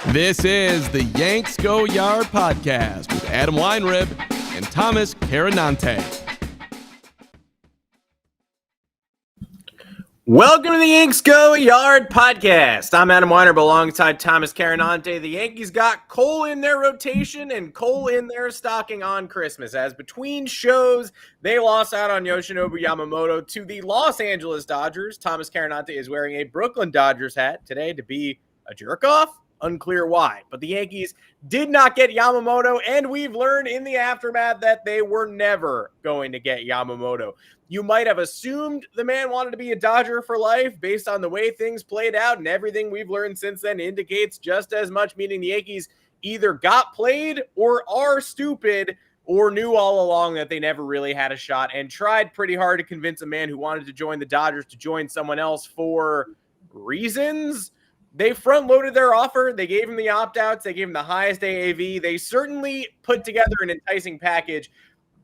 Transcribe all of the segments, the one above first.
This is the Yanks Go Yard podcast with Adam Weinrib and Thomas Carinante. Welcome to the Yanks Go Yard podcast. I'm Adam Weinrib alongside Thomas Carinante. The Yankees got Cole in their rotation and Cole in their stocking on Christmas, as between shows, they lost out on Yoshinobu Yamamoto to the Los Angeles Dodgers. Thomas Carinante is wearing a Brooklyn Dodgers hat today to be a jerk-off. Unclear why, but the Yankees did not get Yamamoto, and we've learned in the aftermath that they were never going to get Yamamoto. You might have assumed the man wanted to be a Dodger for life based on the way things played out, and everything we've learned since then indicates just as much, meaning the Yankees either got played or are stupid or knew all along that they never really had a shot and tried pretty hard to convince a man who wanted to join the Dodgers to join someone else for reasons. They front-loaded their offer. They gave him the opt-outs. They gave him the highest AAV. They certainly put together an enticing package,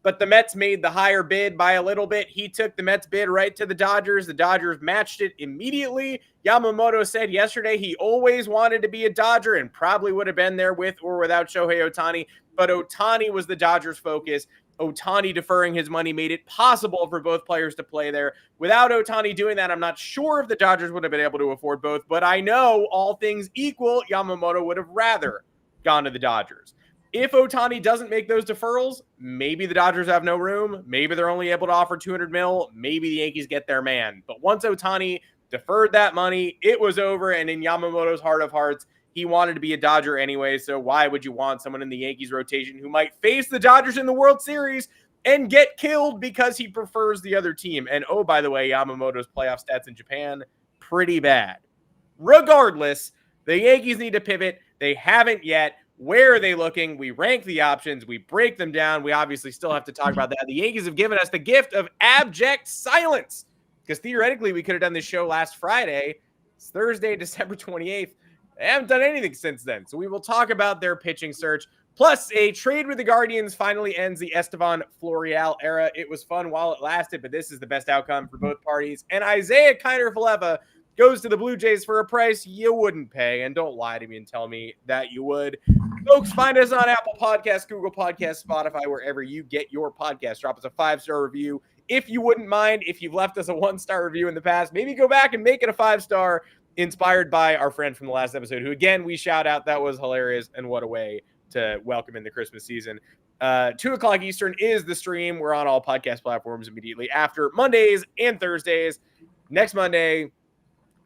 but the Mets made the higher bid by a little bit. He took the Mets bid right to the Dodgers. The Dodgers matched it immediately. Yamamoto said yesterday he always wanted to be a Dodger and probably would have been there with or without Shohei Ohtani, but Ohtani was the Dodgers' focus. Ohtani deferring his money made it possible for both players to play there. Without Ohtani doing that, I'm not sure if the Dodgers would have been able to afford both, but I know all things equal, Yamamoto would have rather gone to the Dodgers. If Ohtani doesn't make those deferrals, maybe the Dodgers have no room. Maybe they're only able to offer $200 million. Maybe the Yankees get their man. But once Ohtani deferred that money, it was over, and in Yamamoto's heart of hearts, he wanted to be a Dodger anyway, so why would you want someone in the Yankees rotation who might face the Dodgers in the World Series and get killed because he prefers the other team? And oh, by the way, Yamamoto's playoff stats in Japan, pretty bad. Regardless, the Yankees need to pivot. They haven't yet. Where are they looking? We rank the options. We break them down. We obviously still have to talk about that. The Yankees have given us the gift of abject silence because theoretically we could have done this show last Friday. It's Thursday, December 28th. They haven't done anything since then. So we will talk about their pitching search. Plus, a trade with the Guardians finally ends the Estevan Florial era. It was fun while it lasted, but this is the best outcome for both parties. And Isiah Kiner-Falefa goes to the Blue Jays for a price you wouldn't pay. And don't lie to me and tell me that you would. Folks, find us on Apple Podcasts, Google Podcasts, Spotify, wherever you get your podcast. Drop us a 5-star review. If you wouldn't mind, if you've left us a 1-star review in the past, maybe go back and make it a 5-star. Inspired by our friend from the last episode, who, again, we shout out. That was hilarious, and what a way to welcome in the Christmas season. 2 o'clock Eastern is the stream. We're on all podcast platforms immediately after Mondays and Thursdays. Next Monday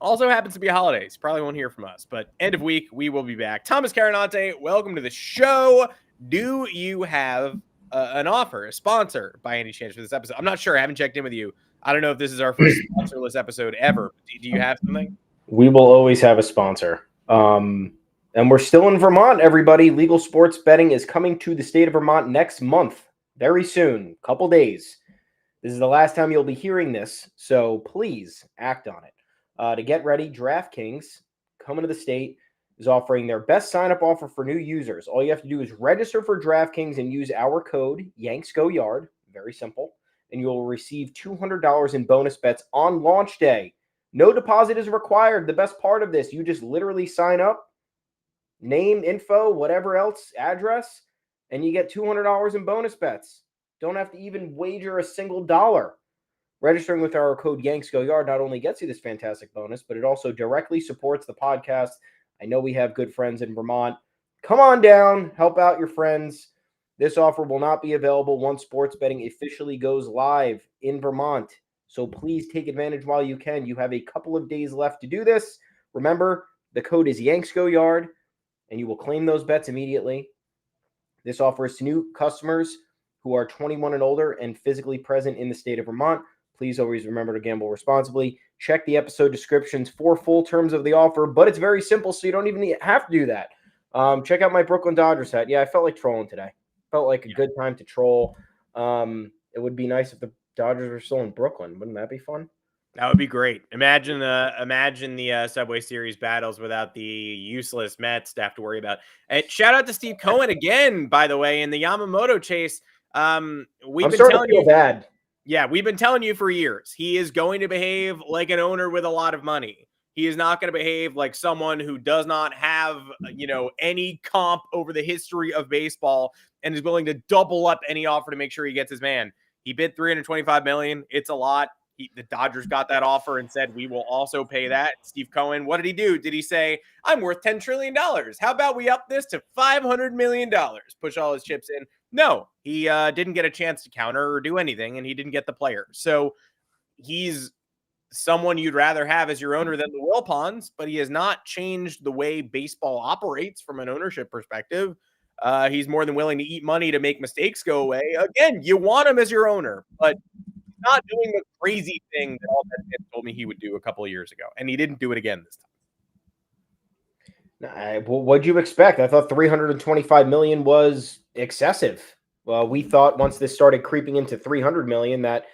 also happens to be a holiday, so probably won't hear from us, but end of week, we will be back. Thomas Carinante, welcome to the show. Do you have an offer, a sponsor, by any chance for this episode? I'm not sure. I haven't checked in with you. I don't know if this is our first sponsorless episode ever. Do you have something? We will always have a sponsor. And we're still in Vermont, everybody. Legal sports betting is coming to the state of Vermont next month, very soon, couple days. This is the last time you'll be hearing this, so please act on it. To get ready, DraftKings, coming to the state, is offering their best sign-up offer for new users. All you have to do is register for DraftKings and use our code, Yanks Go Yard, very simple, and you will receive $200 in bonus bets on launch day. No deposit is required. The best part of this, you just literally sign up, name, info, whatever else, address, and you get $200 in bonus bets. Don't have to even wager a single dollar. Registering with our code Yanks Go Yard not only gets you this fantastic bonus, but it also directly supports the podcast. I know we have good friends in Vermont. Come on down, help out your friends. This offer will not be available once sports betting officially goes live in Vermont. So please take advantage while you can. You have a couple of days left to do this. Remember, the code is Yanks Go Yard, and you will claim those bets immediately. This offer is to new customers who are 21 and older and physically present in the state of Vermont. Please always remember to gamble responsibly. Check the episode descriptions for full terms of the offer, but it's very simple, so you don't even have to do that. Check out my Brooklyn Dodgers hat. Yeah, I felt like trolling today. Felt like a good time to troll. It would be nice if the Dodgers are still in Brooklyn. Wouldn't that be fun? That would be great. Imagine the Subway Series battles without the useless Mets to have to worry about. And shout out to Steve Cohen again, by the way, in the Yamamoto chase. We've been telling you bad. Yeah, we've been telling you for years. He is going to behave like an owner with a lot of money. He is not going to behave like someone who does not have, any comp over the history of baseball and is willing to double up any offer to make sure he gets his man. He bid $325 million. It's a lot. The Dodgers got that offer and said, we will also pay that. Steve Cohen, what did he do? Did he say, I'm worth $10 trillion? How about we up this to $500 million? Push all his chips in. No, he didn't get a chance to counter or do anything, and he didn't get the player. So he's someone you'd rather have as your owner than the Wilpons, but he has not changed the way baseball operates from an ownership perspective. He's more than willing to eat money to make mistakes go away. Again, you want him as your owner, but he's not doing the crazy thing that all that told me he would do a couple of years ago, and he didn't do it again this time. What'd you expect? I thought $325 million was excessive. Well, we thought once this started creeping into $300 million that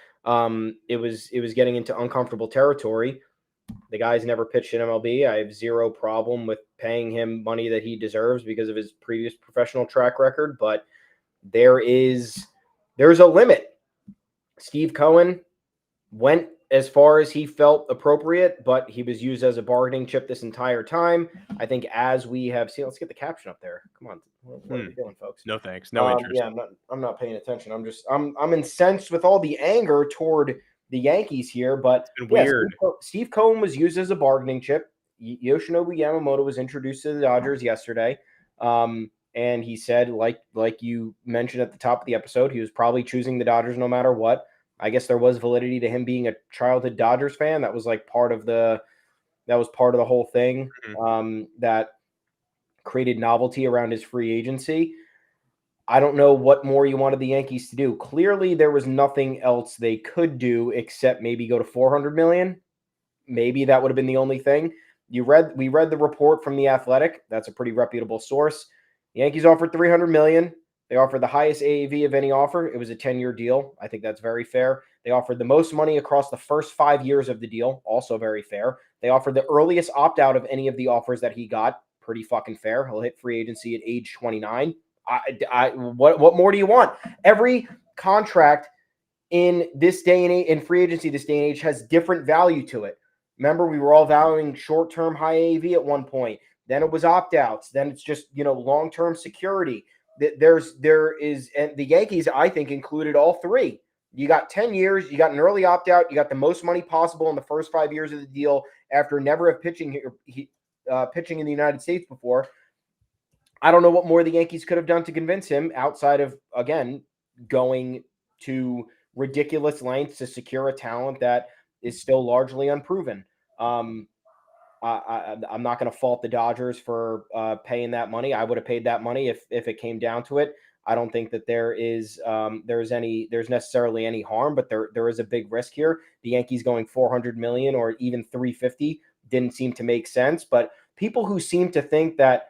it was getting into uncomfortable territory. The guy's never pitched in MLB. I have zero problem with paying him money that he deserves because of his previous professional track record, but there's a limit. Steve Cohen went as far as he felt appropriate, but he was used as a bargaining chip this entire time. I think as we have seen, let's get the caption up there. Come on. What are we doing, folks? No thanks. No interest. Yeah, I'm not paying attention. I'm incensed with all the anger toward the Yankees here, but it's been weird. Steve Cohen was used as a bargaining chip. Yoshinobu Yamamoto was introduced to the Dodgers yesterday. And he said, like you mentioned at the top of the episode, he was probably choosing the Dodgers no matter what. I guess there was validity to him being a childhood Dodgers fan. That was like part of the whole thing. That created novelty around his free agency. I don't know what more you wanted the Yankees to do. Clearly, there was nothing else they could do except maybe go to $400 million. Maybe that would have been the only thing. We read the report from The Athletic. That's a pretty reputable source. The Yankees offered $300 million. They offered the highest AAV of any offer. It was a 10-year deal. I think that's very fair. They offered the most money across the first 5 years of the deal. Also very fair. They offered the earliest opt-out of any of the offers that he got. Pretty fucking fair. He'll hit free agency at age 29. What more do you want? Every contract in this day and age, in free agency this day and age, has different value to it. Remember, we were all valuing short-term high AAV at one point. Then it was opt-outs. Then it's just, long-term security. There is, and the Yankees, I think, included all three. You got 10 years, you got an early opt-out, you got the most money possible in the first 5 years of the deal after never have pitching in the United States before. I don't know what more the Yankees could have done to convince him outside of, again, going to ridiculous lengths to secure a talent that is still largely unproven. I'm not going to fault the Dodgers for paying that money. I would have paid that money if it came down to it. I don't think that there's necessarily any harm, but there is a big risk here. The Yankees going $400 million or even $350 didn't seem to make sense. But people who seem to think that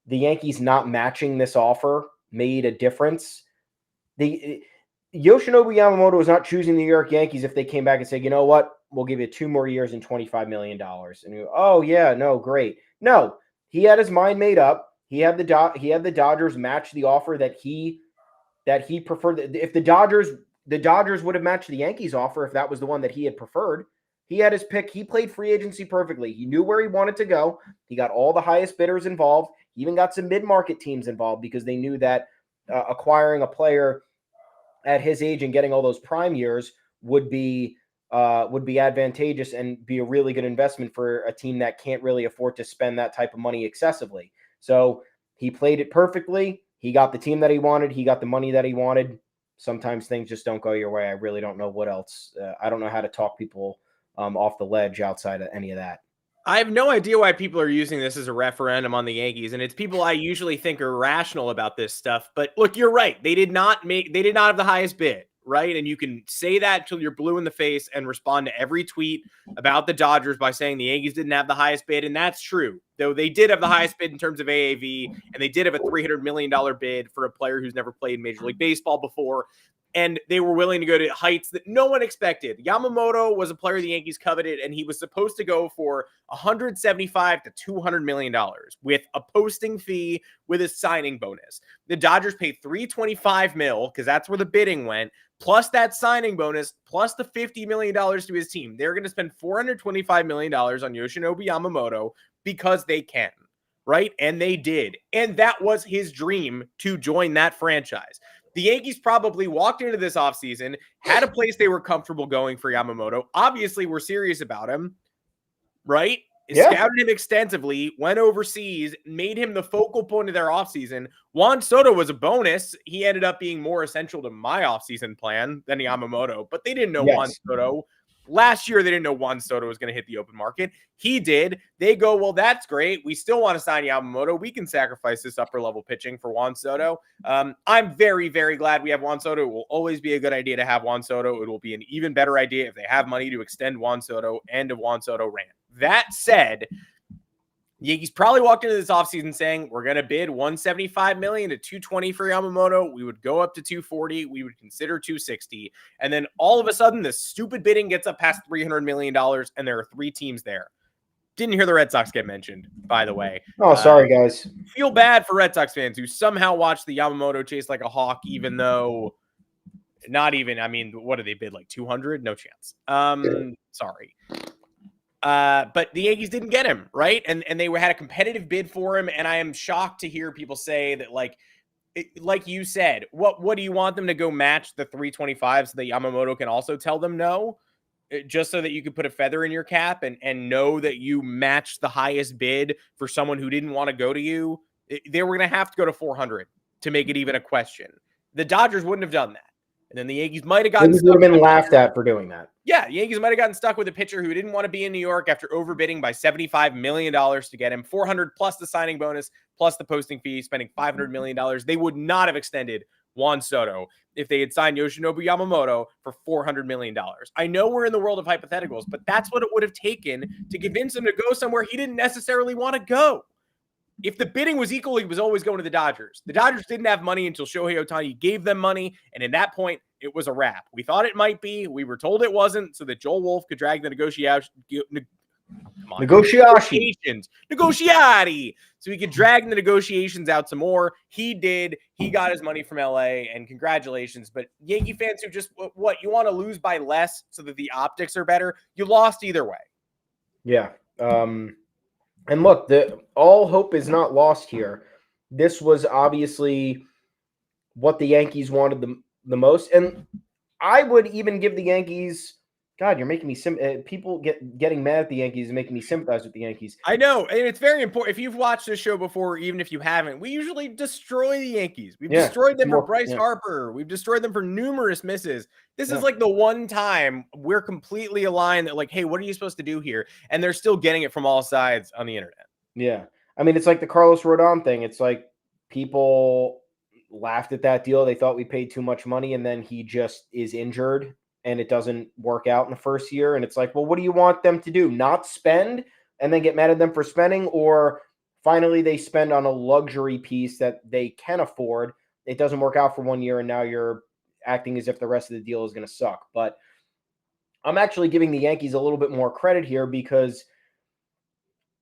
the Yankees not matching this offer made a difference. Yoshinobu Yamamoto was not choosing the New York Yankees if they came back and said, you know what, we'll give you 2 more years and $25 million. And you go, oh yeah, no, great. No, he had his mind made up. He had the Dodgers match the offer that he preferred. If the Dodgers would have matched the Yankees offer if that was the one that he had preferred. He had his pick. He played free agency perfectly. He knew where he wanted to go. He got all the highest bidders involved. He even got some mid-market teams involved because they knew that acquiring a player at his age and getting all those prime years would be advantageous and be a really good investment for a team that can't really afford to spend that type of money excessively. So he played it perfectly. He got the team that he wanted. He got the money that he wanted. Sometimes things just don't go your way. I really don't know what else. I don't know how to talk people off the ledge outside of any of that. I have no idea why people are using this as a referendum on the Yankees, and it's people I usually think are rational about this stuff. But look, you're right. They did not have the highest bid, right? And you can say that till you're blue in the face and respond to every tweet about the Dodgers by saying the Yankees didn't have the highest bid, and that's true. though they did have the highest bid in terms of AAV, and they did have a $300 million bid for a player who's never played Major League Baseball before. And they were willing to go to heights that no one expected. Yamamoto was a player the Yankees coveted, and he was supposed to go for $175 to $200 million with a posting fee with a signing bonus. The Dodgers paid $325 million because that's where the bidding went, plus that signing bonus, plus the $50 million to his team. They're going to spend $425 million on Yoshinobu Yamamoto because they can, right? And they did. And that was his dream to join that franchise. The Yankees probably walked into this offseason, had a place they were comfortable going for Yamamoto. Obviously, we're serious about him, right? Yeah. Scouted him extensively, went overseas, made him the focal point of their offseason. Juan Soto was a bonus. He ended up being more essential to my offseason plan than Yamamoto, but they didn't know Juan Soto. Last year, they didn't know Juan Soto was going to hit the open market. He did. They go, well, that's great. We still want to sign Yamamoto. We can sacrifice this upper-level pitching for Juan Soto. I'm very, very glad we have Juan Soto. It will always be a good idea to have Juan Soto. It will be an even better idea if they have money to extend Juan Soto and a Juan Soto rant. That said, Yankees probably walked into this offseason saying, we're going to bid $175 million to $220 for Yamamoto. We would go up to $240. We would consider $260. And then all of a sudden, the stupid bidding gets up past $300 million, and there are 3 teams there. Didn't hear the Red Sox get mentioned, by the way. Oh, sorry, guys. Feel bad for Red Sox fans who somehow watched the Yamamoto chase like a hawk, even though not even, I mean, what did they bid, like 200? No chance. Sorry. But the Yankees didn't get him, right? And they had a competitive bid for him. And I am shocked to hear people say that, like you said, what do you want them to go match the 325 so that Yamamoto can also tell them no? Just so that you could put a feather in your cap and know that you matched the highest bid for someone who didn't want to go to you. They were going to have to go to 400 to make it even a question. The Dodgers wouldn't have done that. And then the Yankees might have gotten would have been laughed at for doing that. Yeah, the Yankees might have gotten stuck with a pitcher who didn't want to be in New York after overbidding by $75 million to get him. 400 plus the signing bonus, plus the posting fee, spending $500 million. They would not have extended Juan Soto if they had signed Yoshinobu Yamamoto for $400 million. I know we're in the world of hypotheticals, but that's what it would have taken to convince him to go somewhere he didn't necessarily want to go. If the bidding was equal, he was always going to the Dodgers. The Dodgers didn't have money until Shohei Ohtani gave them money, and at that point, it was a wrap. We thought it might be. We were told it wasn't, so that Joel Wolf could drag the negotiations. So he could drag the negotiations out some more. He did. He got his money from LA, and congratulations. But Yankee fans who just, what, you want to lose by less so that the optics are better? You lost either way. Yeah. And look, all hope is not lost here. This was obviously what the Yankees wanted the most. And I would even give the Yankees, God, you're making me people getting mad at the Yankees and making me sympathize with the Yankees. I know, and it's very important. If you've watched this show before, even if you haven't, we usually destroy the Yankees. We've destroyed them for Bryce Harper. We've destroyed them for numerous misses. This is like the one time we're completely aligned that, like, hey, what are you supposed to do here? And they're still getting it from all sides on the internet. Yeah. I mean, it's like the Carlos Rodon thing. It's like people laughed at that deal. They thought we paid too much money, and then he just is injured and it doesn't work out in the first year. And it's like, well, what do you want them to do? Not spend and then get mad at them for spending? Or finally they spend on a luxury piece that they can afford. It doesn't work out for 1 year, and now you're acting as if the rest of the deal is going to suck. But I'm actually giving the Yankees a little bit more credit here, because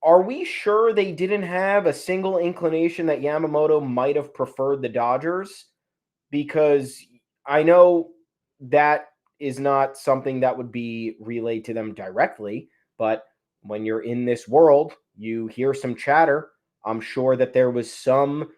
are we sure they didn't have a single inclination that Yamamoto might have preferred the Dodgers? Because I know that is not something that would be relayed to them directly, but when you're in this world, you hear some chatter. I'm sure that there was some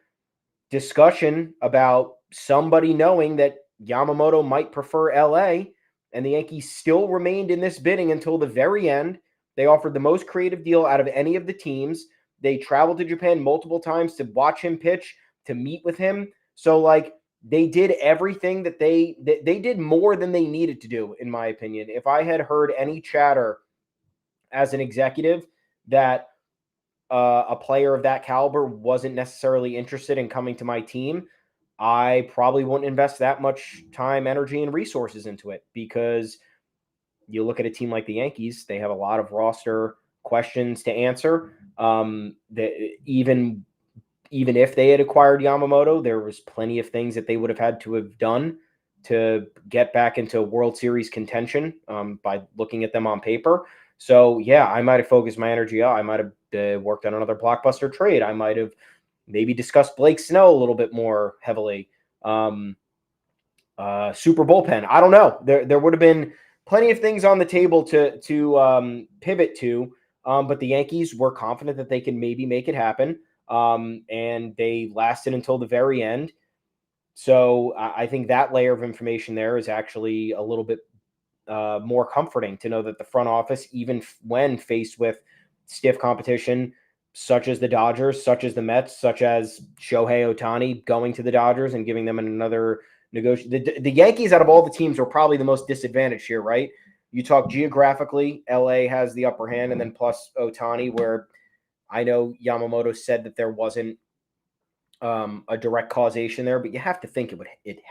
discussion about somebody knowing that Yamamoto might prefer LA, and the Yankees still remained in this bidding until the very end. They offered the most creative deal out of any of the teams. They traveled to Japan multiple times to watch him pitch, to meet with him. So, like, they did everything that they did more than they needed to do, in my opinion. If I had heard any chatter as an executive that a player of that caliber wasn't necessarily interested in coming to my team, I probably wouldn't invest that much time, energy, and resources into it, because you look at a team like the Yankees, they have a lot of roster questions to answer. Even if they had acquired Yamamoto, there was plenty of things that they would have had to have done to get back into World Series contention by looking at them on paper. So, yeah, I might have focused my energy out. I might have worked on another blockbuster trade. I might have maybe discussed Blake Snow a little bit more heavily. Super bullpen. I don't know. There would have been plenty of things on the table to pivot to, but the Yankees were confident that they can maybe make it happen, and they lasted until the very end. So I think that layer of information there is actually a little bit more comforting to know that the front office, even when faced with stiff competition, such as the Dodgers, such as the Mets, such as Shohei Ohtani going to the Dodgers and giving them another negotiation. The Yankees, out of all the teams, are probably the most disadvantaged here, right? You talk geographically, LA has the upper hand, and then plus Ohtani, where I know Yamamoto said that there wasn't a direct causation there, but you have to think it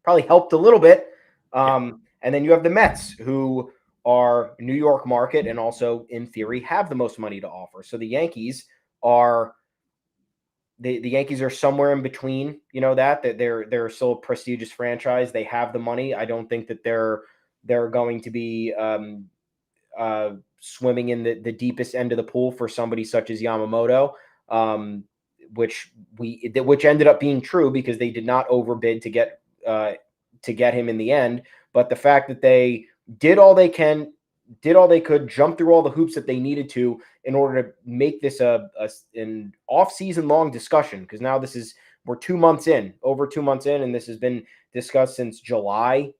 probably helped a little bit. And then you have the Mets, who are New York market and also in theory have the most money to offer. So the Yankees are somewhere in between, that they're still a prestigious franchise. They have the money. I don't think that they're going to be swimming in the deepest end of the pool for somebody such as Yamamoto. Which ended up being true because they did not overbid to get him in the end. But the fact that they did all they could, jump through all the hoops that they needed to in order to make this an off-season long discussion, because now we're 2 months in, over 2 months in, and this has been discussed since July,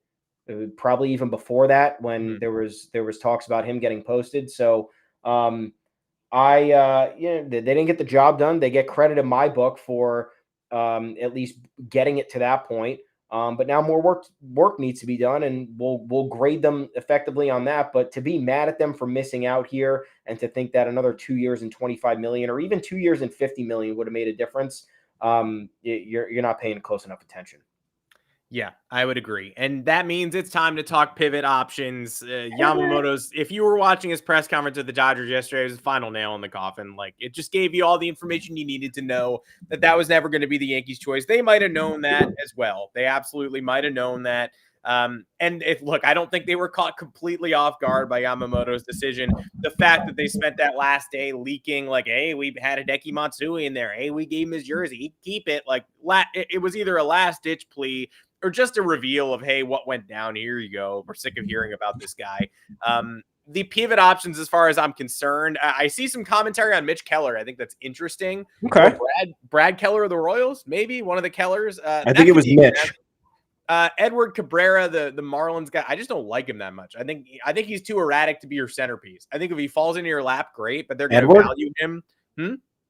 probably even before that when there was talks about him getting posted. So they didn't get the job done. They get credit in my book for at least getting it to that point. But now more work needs to be done, and we'll grade them effectively on that. But to be mad at them for missing out here and to think that another 2 years and $25 million or even 2 years and $50 million would have made a difference, you're not paying close enough attention. Yeah, I would agree. And that means it's time to talk pivot options. Yamamoto's, if you were watching his press conference with the Dodgers yesterday, it was the final nail in the coffin. Like, it just gave you all the information you needed to know that was never going to be the Yankees' choice. They might have known that as well. They absolutely might have known that. Look, I don't think they were caught completely off guard by Yamamoto's decision. The fact that they spent that last day leaking, like, hey, we had Hideki Matsui in there. Hey, we gave him his jersey. He'd keep it. Like, it was either a last-ditch plea or just a reveal of, hey, what went down? Here you go. We're sick of hearing about this guy. The pivot options, as far as I'm concerned, I see some commentary on Mitch Keller. I think that's interesting. Okay. Brad Keller of the Royals, maybe one of the Kellers. I think it was Mitch. Edward Cabrera, the Marlins guy. I just don't like him that much. I think he's too erratic to be your centerpiece. I think if he falls into your lap, great, but they're going to value him.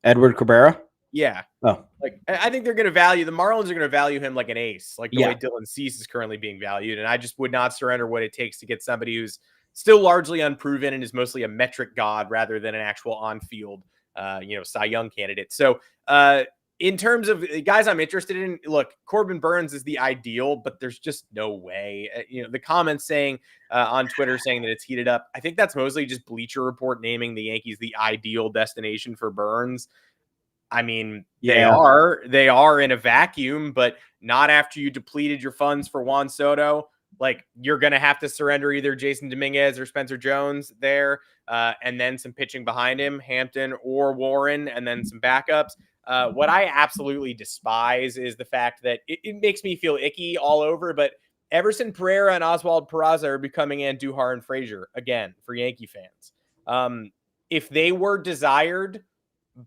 Edward Cabrera? Yeah. Oh. Like, I think they're going to value, the Marlins are going to value him like an ace, like the way Dylan Cease is currently being valued. And I just would not surrender what it takes to get somebody who's still largely unproven and is mostly a metric god rather than an actual on-field, Cy Young candidate. So in terms of guys I'm interested in, look, Corbin Burns is the ideal, but there's just no way. The comments saying on Twitter saying that it's heated up, I think that's mostly just Bleacher Report naming the Yankees the ideal destination for Burns. I mean, they are in a vacuum, but not after you depleted your funds for Juan Soto. Like, you're going to have to surrender either Jason Dominguez or Spencer Jones there, and then some pitching behind him, Hampton or Warren, and then some backups. What I absolutely despise is the fact that it makes me feel icky all over, but Everson Pereira and Oswald Peraza are becoming Andujar and Frazier again for Yankee fans. If they were desired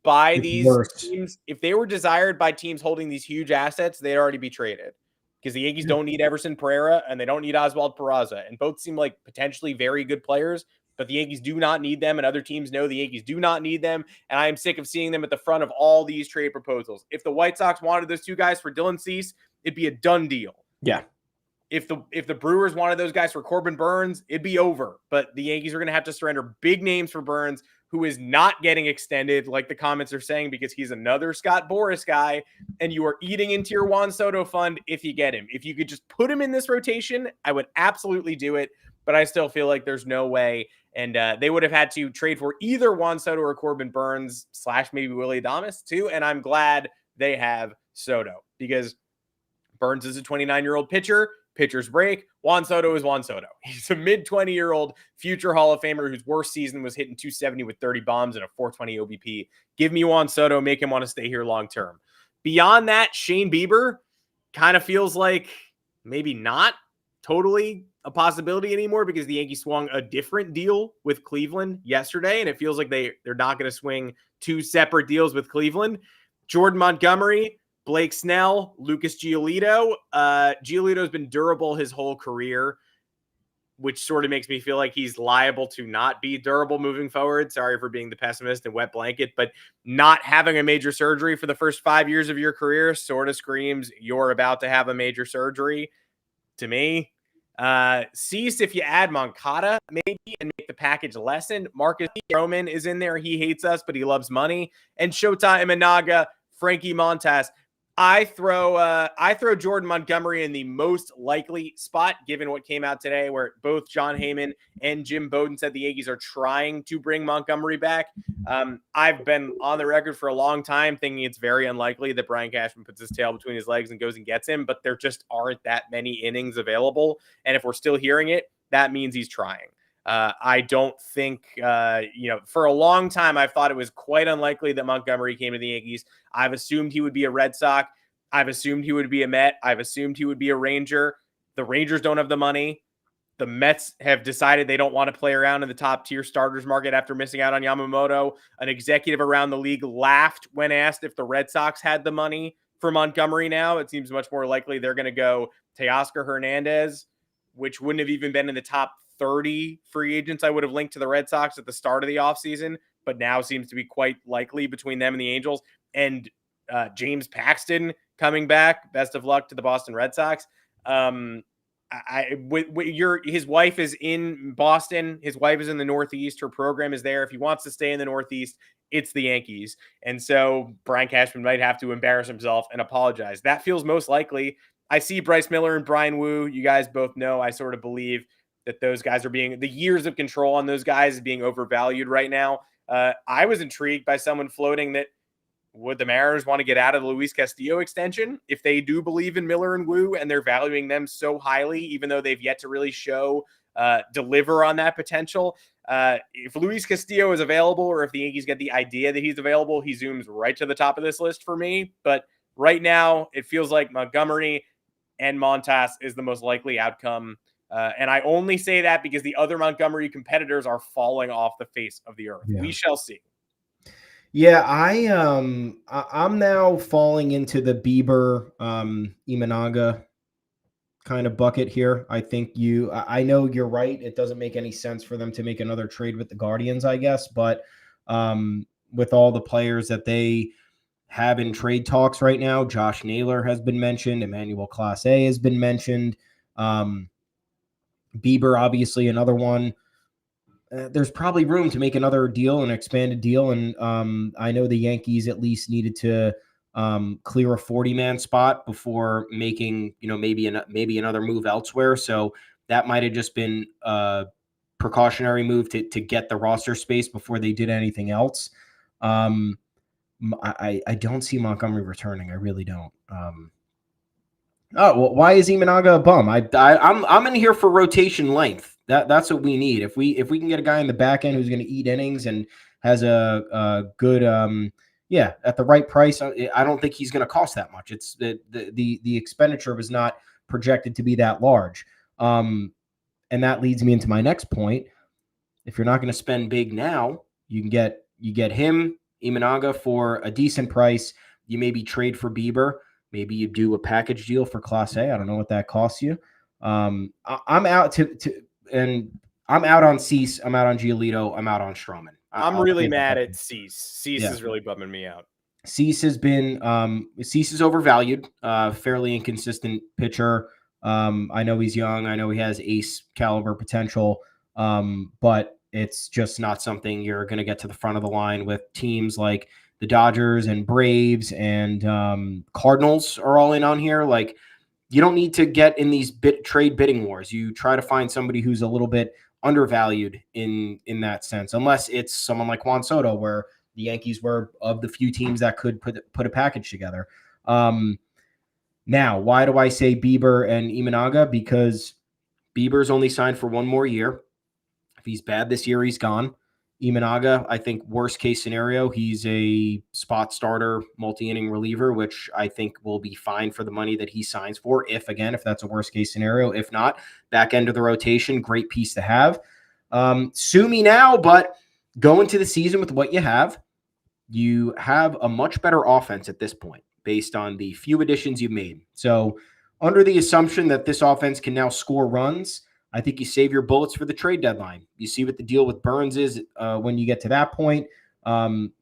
by these teams, if they were desired by teams holding these huge assets, they'd already be traded, because the Yankees don't need Everson Pereira and they don't need Oswald Peraza, and both seem like potentially very good players, but the Yankees do not need them, and other teams know the Yankees do not need them, and I am sick of seeing them at the front of all these trade proposals. If the White Sox wanted those two guys for Dylan Cease, it'd be a done deal. Yeah. If the Brewers wanted those guys for Corbin Burns, it'd be over. But the Yankees are going to have to surrender big names for Burns, who is not getting extended, like the comments are saying, because he's another Scott Boras guy, and you are eating into your Juan Soto fund if you get him. If you could just put him in this rotation, I would absolutely do it. but I still feel like there's no way. And they would have had to trade for either Juan Soto or Corbin Burns / maybe Willie Adames too. And I'm glad they have Soto because Burns is a 29-year-old pitcher. Pitchers break. Juan Soto is Juan Soto. He's a mid-20-year-old future Hall of Famer whose worst season was hitting 270 with 30 bombs and a 420 OBP. Give me Juan Soto. Make him want to stay here long-term. Beyond that, Shane Bieber kind of feels like maybe not totally a possibility anymore because the Yankees swung a different deal with Cleveland yesterday, and it feels like they're not going to swing two separate deals with Cleveland. Jordan Montgomery, Blake Snell, Lucas Giolito. Giolito's been durable his whole career, which sort of makes me feel like he's liable to not be durable moving forward. Sorry for being the pessimist and wet blanket, but not having a major surgery for the first 5 years of your career sort of screams you're about to have a major surgery to me. Cease, if you add Moncada maybe and make the package lessen. Marcus Stroman is in there. He hates us, but he loves money. And Shota Imanaga, Frankie Montas. I throw Jordan Montgomery in the most likely spot, given what came out today, where both John Heyman and Jim Bowden said the Yankees are trying to bring Montgomery back. I've been on the record for a long time thinking it's very unlikely that Brian Cashman puts his tail between his legs and goes and gets him, but there just aren't that many innings available. And if we're still hearing it, that means he's trying. I don't think, for a long time, I've thought it was quite unlikely that Montgomery came to the Yankees. I've assumed he would be a Red Sox. I've assumed he would be a Met. I've assumed he would be a Ranger. The Rangers don't have the money. The Mets have decided they don't want to play around in the top tier starters market after missing out on Yamamoto. An executive around the league laughed when asked if the Red Sox had the money for Montgomery now. It seems much more likely they're going to go Teoscar Hernandez, which wouldn't have even been in the top 30 free agents I would have linked to the Red Sox at the start of the offseason, but now seems to be quite likely between them and the Angels. And James Paxton coming back. Best of luck to the Boston Red Sox. His wife is in Boston. His wife is in the Northeast. Her program is there. If he wants to stay in the Northeast, it's the Yankees. And so Brian Cashman might have to embarrass himself and apologize. That feels most likely. I see Bryce Miller and Brian Wu. You guys both know I sort of believe that those guys are the years of control on those guys is being overvalued right now. I was intrigued by someone floating that would the Mariners want to get out of the Luis Castillo extension if they do believe in Miller and Wu and they're valuing them so highly, even though they've yet to really deliver on that potential. If Luis Castillo is available or if the Yankees get the idea that he's available, he zooms right to the top of this list for me. But right now it feels like Montgomery and Montas is the most likely outcome. And I only say that because the other Montgomery competitors are falling off the face of the earth. Yeah. We shall see. Yeah, I'm now falling into the Bieber Imanaga kind of bucket here. I think I know you're right. It doesn't make any sense for them to make another trade with the Guardians, I guess. But with all the players that they have in trade talks right now, Josh Naylor has been mentioned. Emmanuel Clase has been mentioned. Bieber, obviously, another one. There's probably room to make another deal, an expanded deal. And I know the Yankees at least needed to clear a 40-man spot before making, maybe another move elsewhere. So that might have just been a precautionary move to get the roster space before they did anything else. I don't see Montgomery returning. I really don't. Oh, well, why is Imanaga a bum? I'm in here for rotation length. That's what we need. If we can get a guy in the back end who's going to eat innings and has a good at the right price, I don't think he's going to cost that much. It's the expenditure was not projected to be that large. And that leads me into my next point. If you're not going to spend big now, you get him, Imanaga, for a decent price. You maybe trade for Bieber. Maybe you do a package deal for Class A. I don't know what that costs you. I'm out I'm out on Cease. I'm out on Giolito. I'm out on Stroman. I'm really mad at Cease. Cease is really bumming me out. Cease is overvalued. Fairly inconsistent pitcher. I know he's young. I know he has ace caliber potential. But it's just not something you're going to get to the front of the line with. Teams like the Dodgers and Braves and Cardinals are all in on here. Like, you don't need to get in these trade bidding wars. You try to find somebody who's a little bit undervalued in that sense, unless it's someone like Juan Soto, where the Yankees were of the few teams that could put a package together. Now, why do I say Bieber and Imanaga? Because Bieber's only signed for one more year. If he's bad this year, he's gone. Imanaga, I think worst case scenario, he's a spot starter, multi-inning reliever, which I think will be fine for the money that he signs for. If that's a worst case scenario. If not, back end of the rotation, great piece to have. Sue me now, but go into the season with what you have. You have a much better offense at this point based on the few additions you've made. So under the assumption that this offense can now score runs, I think you save your bullets for the trade deadline. You see what the deal with Burns is when you get to that point.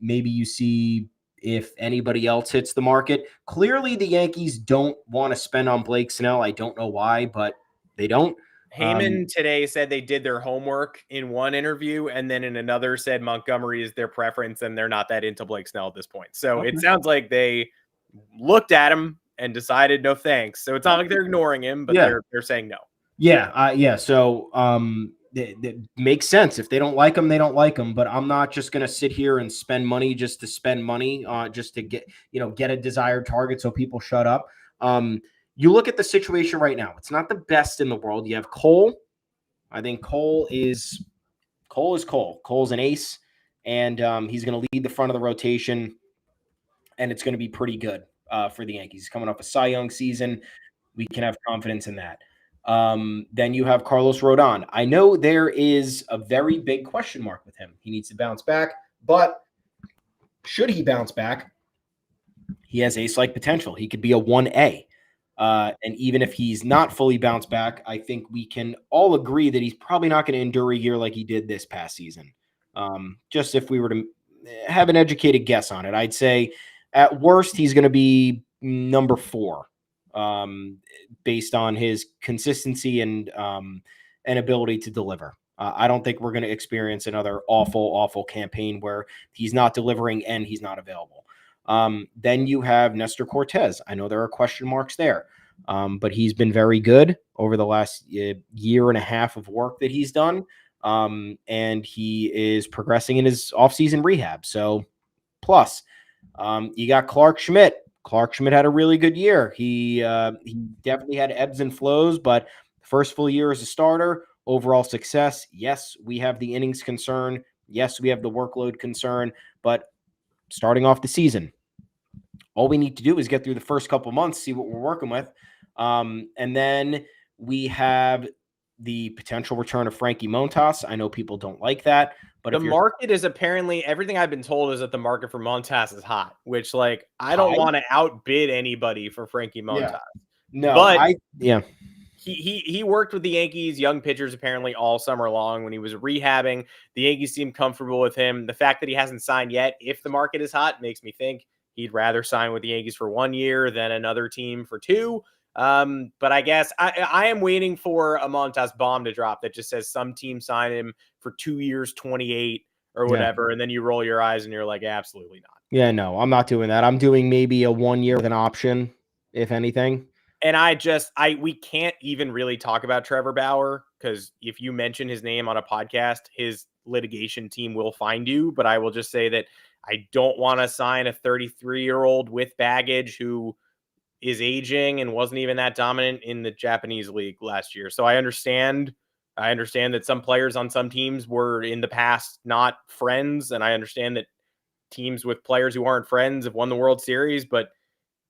Maybe you see if anybody else hits the market. Clearly, the Yankees don't want to spend on Blake Snell. I don't know why, but they don't. Heyman today said they did their homework in one interview, and then in another said Montgomery is their preference, and they're not that into Blake Snell at this point. So It sounds like they looked at him and decided no thanks. So it's not like they're ignoring him, but they're saying no. Yeah. So it makes sense. If they don't like him, they don't like him. But I'm not just going to sit here and spend money just to spend money, just to get a desired target so people shut up. You look at the situation right now. It's not the best in the world. You have Cole. I think Cole is Cole. Cole's an ace, and he's going to lead the front of the rotation, and it's going to be pretty good for the Yankees. He's coming off a Cy Young season. We can have confidence in that. Then you have Carlos Rodon. I know there is a very big question mark with him. He needs to bounce back, but should he bounce back, he has ace-like potential. He could be a 1A. And even if he's not fully bounced back, I think we can all agree that he's probably not going to endure a year like he did this past season. Just if we were to have an educated guess on it, I'd say at worst, he's going to be number 4. Based on his consistency and ability to deliver. I don't think we're going to experience another awful campaign where he's not delivering and he's not available. Then you have Nestor Cortez. I know there are question marks there, but he's been very good over the last year and a half of work that he's done, and he is progressing in his offseason rehab. So plus, you got Clark Schmidt. Clark Schmidt had a really good year. He definitely had ebbs and flows, but first full year as a starter, overall success. Yes, we have the innings concern. Yes, we have the workload concern, but starting off the season, all we need to do is get through the first couple months, see what we're working with. And then we have the potential return of Frankie Montas. I know people don't like that, but the market is apparently, everything I've been told is that the market for Montas is hot, which I don't want to outbid anybody for Frankie Montas. Yeah. No, but he worked with the Yankees young pitchers apparently all summer long when he was rehabbing. The Yankees seemed comfortable with him. The fact that he hasn't signed yet, if the market is hot, makes me think he'd rather sign with the Yankees for 1 year than another team for 2. But I guess I am waiting for a Montas bomb to drop that just says some team sign him for 2 years, 28 or whatever. Yeah. And then you roll your eyes and you're like, absolutely not. Yeah, no, I'm not doing that. I'm doing maybe a 1 year with an option, if anything. And we can't even really talk about Trevor Bauer, because if you mention his name on a podcast, his litigation team will find you. But I will just say that I don't want to sign a 33-year-old with baggage who is aging and wasn't even that dominant in the Japanese league last year. So I understand that some players on some teams were in the past not friends, and I understand that teams with players who aren't friends have won the World Series, but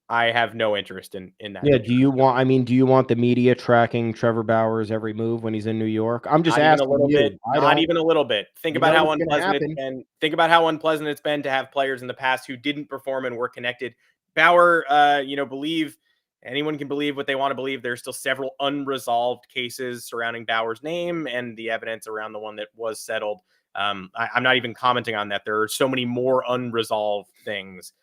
I have no interest in that. Yeah, do you want the media tracking Trevor Bauer's every move when he's in New York? I'm just asking you. Not even a little bit. Think about how unpleasant it's been. Think about how unpleasant it's been to have players in the past who didn't perform and were connected. Bauer, anyone can believe what they want to believe. There's still several unresolved cases surrounding Bauer's name and the evidence around the one that was settled. I'm not even commenting on that. There are so many more unresolved things.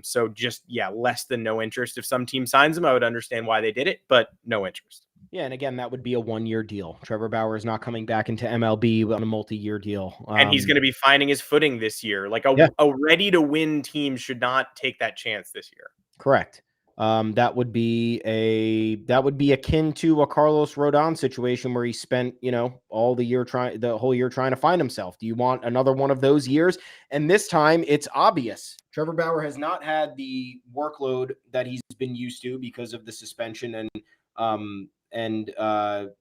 So just, less than no interest. If some team signs him, I would understand why they did it, but no interest. Yeah, and again, that would be a 1 year deal. Trevor Bauer is not coming back into MLB on a multi-year deal. And he's going to be finding his footing this year. A ready-to-win team should not take that chance this year. Correct. That would be akin to a Carlos Rodon situation where he spent, the whole year trying to find himself. Do you want another one of those years? And this time it's obvious. Trevor Bauer has not had the workload that he's been used to because of the suspension and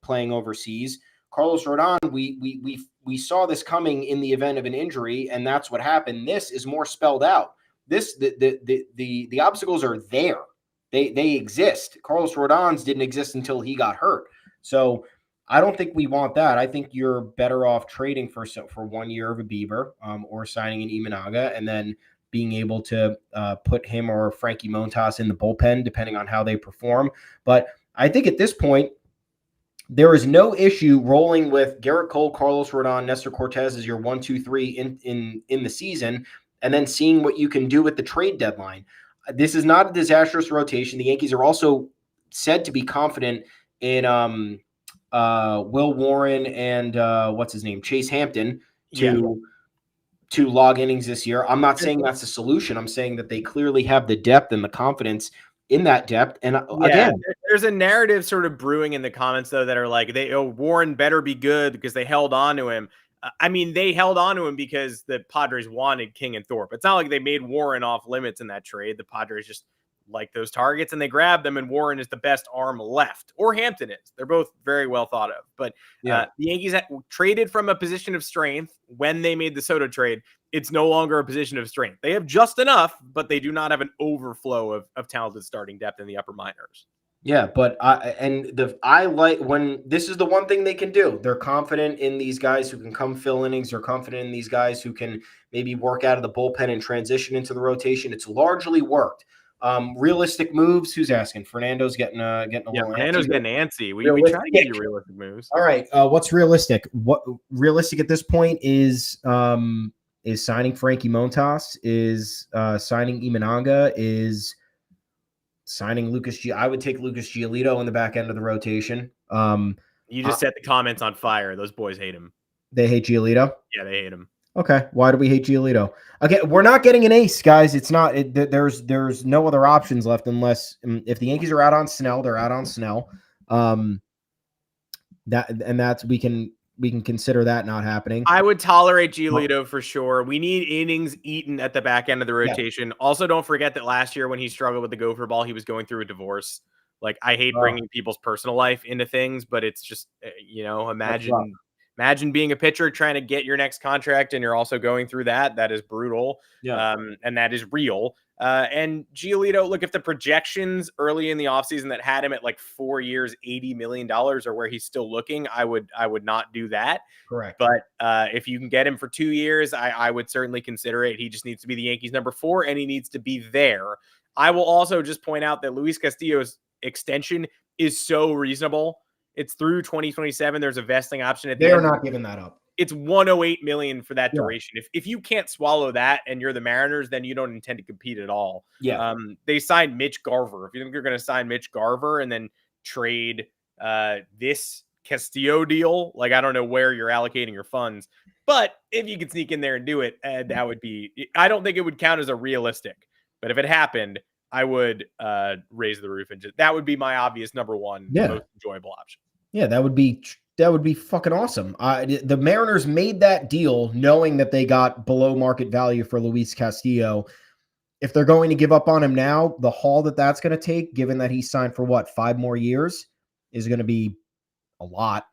playing overseas. Carlos Rodon, we saw this coming in the event of an injury, and that's what happened. This is more spelled out. The obstacles are there. They exist. Carlos Rodon's didn't exist until he got hurt. So I don't think we want that. I think you're better off trading for 1 year of a Bieber, or signing an Imanaga, and then being able to put him or Frankie Montas in the bullpen, depending on how they perform. But I think at this point, there is no issue rolling with Garrett Cole, Carlos Rodon, Nestor Cortez as your 1, 2, 3 in the season, and then seeing what you can do with the trade deadline. This is not a disastrous rotation. The Yankees are also said to be confident in Will Warren and what's his name, Chase Hampton to log innings this year. I'm not saying that's the solution. I'm saying that they clearly have the depth and the confidence in that depth. And again, there's a narrative sort of brewing in the comments though that are like, Warren better be good because they held on to him. I mean, they held on to him because the Padres wanted King and Thorpe. It's not like they made Warren off limits in that trade. The Padres just like those targets and they grabbed them, and Warren is the best arm left, or Hampton is. They're both very well thought of. But the Yankees traded from a position of strength when they made the Soto trade. It's no longer a position of strength. They have just enough, but they do not have an overflow of talented starting depth in the upper minors. Yeah, but I like when this is the one thing they can do. They're confident in these guys who can come fill innings. They're confident in these guys who can maybe work out of the bullpen and transition into the rotation. It's largely worked. Realistic moves. Who's asking? Fernando's getting a little Fernando's getting antsy. We try to get you realistic moves. All right. What's realistic? What realistic at this point is signing Frankie Montas, is signing Imanaga, is signing Lucas I would take Lucas Giolito in the back end of the rotation. You just set the comments on fire. Those boys hate him. They hate Giolito? Yeah, they hate him. Okay. Why do we hate Giolito? Okay, we're not getting an ace, guys. It's not. There's no other options left unless if the Yankees are out on Snell, they're out on Snell. That's we can consider that not happening. I would tolerate Giolito for sure. We need innings eaten at the back end of the rotation. Yeah. Also, don't forget that last year when he struggled with the gopher ball, he was going through a divorce. Like, I hate bringing people's personal life into things, but it's just, imagine being a pitcher trying to get your next contract and you're also going through that. That is brutal. Yeah. And that is real. And Giolito, look, if the projections early in the offseason that had him at like 4 years, $80 million are where he's still looking, I would not do that. Correct. But if you can get him for 2 years, I would certainly consider it. He just needs to be the Yankees number 4 and he needs to be there. I will also just point out that Luis Castillo's extension is so reasonable. It's through 2027. There's a vesting option at the end. They're not giving that up. It's $108 million for that duration. If you can't swallow that and you're the Mariners, then you don't intend to compete at all. Yeah. They signed Mitch Garver. If you think you're going to sign Mitch Garver and then trade this Castillo deal, like, I don't know where you're allocating your funds, but if you could sneak in there and do it, that would be, I don't think it would count as a realistic, but if it happened, I would raise the roof and that would be my obvious number one most enjoyable option. Yeah, that would be fucking awesome. The Mariners made that deal knowing that they got below market value for Luis Castillo. If they're going to give up on him now, the haul that's going to take, given that he signed for 5 more years, is going to be a lot.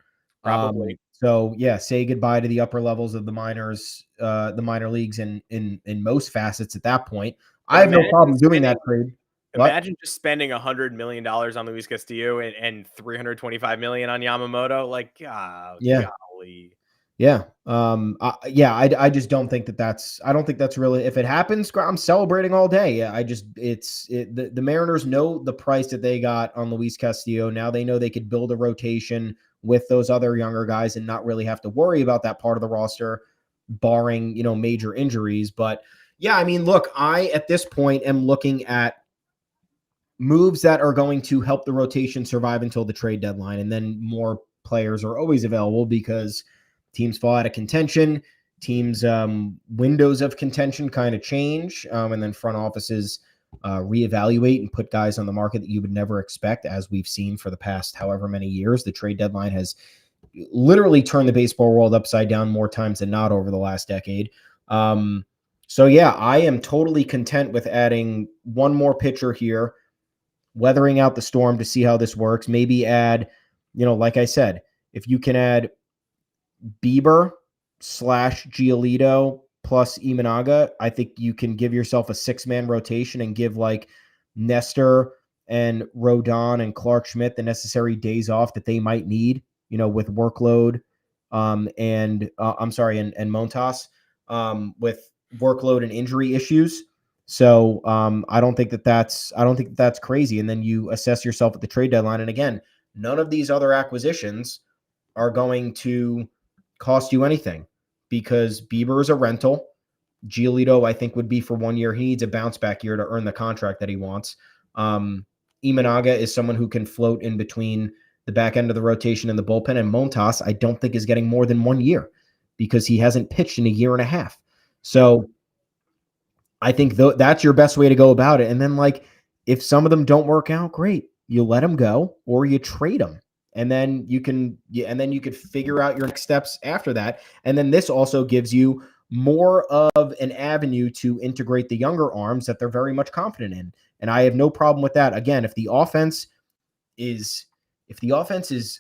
Probably. So yeah, say goodbye to the upper levels of the minors, the minor leagues in most facets at that point. I have no problem doing that trade. Imagine just spending $100 million on Luis Castillo and $325 million on Yamamoto. Like, golly. Yeah. I just don't think that's. I don't think that's really. If it happens, I'm celebrating all day. Yeah. The Mariners know the price that they got on Luis Castillo. Now they know they could build a rotation with those other younger guys and not really have to worry about that part of the roster, barring major injuries. But yeah, I mean, look, I at this point am looking at moves that are going to help the rotation survive until the trade deadline. And then more players are always available because teams fall out of contention. Teams' windows of contention kind of change. And then front offices reevaluate and put guys on the market that you would never expect, as we've seen for the past however many years. The trade deadline has literally turned the baseball world upside down more times than not over the last decade. So yeah, I am totally content with adding one more pitcher here, weathering out the storm to see how this works. Maybe add, like I said, if you can add Bieber / Giolito plus Imanaga, I think you can give yourself a 6-man rotation and give like Nestor and Rodon and Clark Schmidt the necessary days off that they might need, with workload, and Montas, with workload and injury issues. So I don't think that's crazy. And then you assess yourself at the trade deadline. And again, none of these other acquisitions are going to cost you anything, because Bieber is a rental. Giolito, I think, would be for 1 year. He needs a bounce back year to earn the contract that he wants. Imanaga is someone who can float in between the back end of the rotation and the bullpen. And Montas, I don't think, is getting more than 1 year because he hasn't pitched in a year and a half. So I think that's your best way to go about it. And then, if some of them don't work out, great. You let them go or you trade them. And then you could figure out your next steps after that. And then this also gives you more of an avenue to integrate the younger arms that they're very much confident in. And I have no problem with that. Again, if the offense is,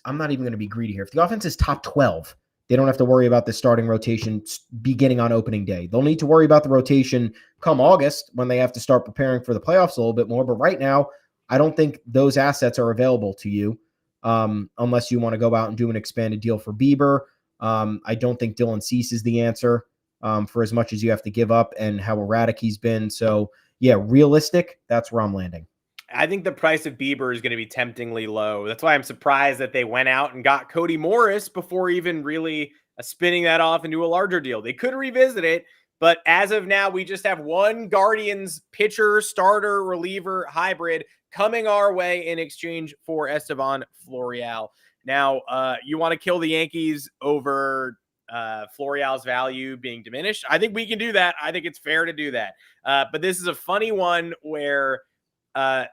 I'm not even going to be greedy here. If the offense is top 12, they don't have to worry about the starting rotation beginning on opening day. They'll need to worry about the rotation come August when they have to start preparing for the playoffs a little bit more. But right now, I don't think those assets are available to you. Unless you want to go out and do an expanded deal for Bieber. I don't think Dylan Cease is the answer for as much as you have to give up and how erratic he's been. So, yeah, realistic, that's where I'm landing. I think the price of Bieber is going to be temptingly low. That's why I'm surprised that they went out and got Cody Morris before even really spinning that off into a larger deal. They could revisit it, but as of now, we just have one Guardians pitcher, starter, reliever, hybrid coming our way in exchange for Estevan Florial. Now, you want to kill the Yankees over Florial's value being diminished? I think we can do that. I think it's fair to do that. But this is a funny one where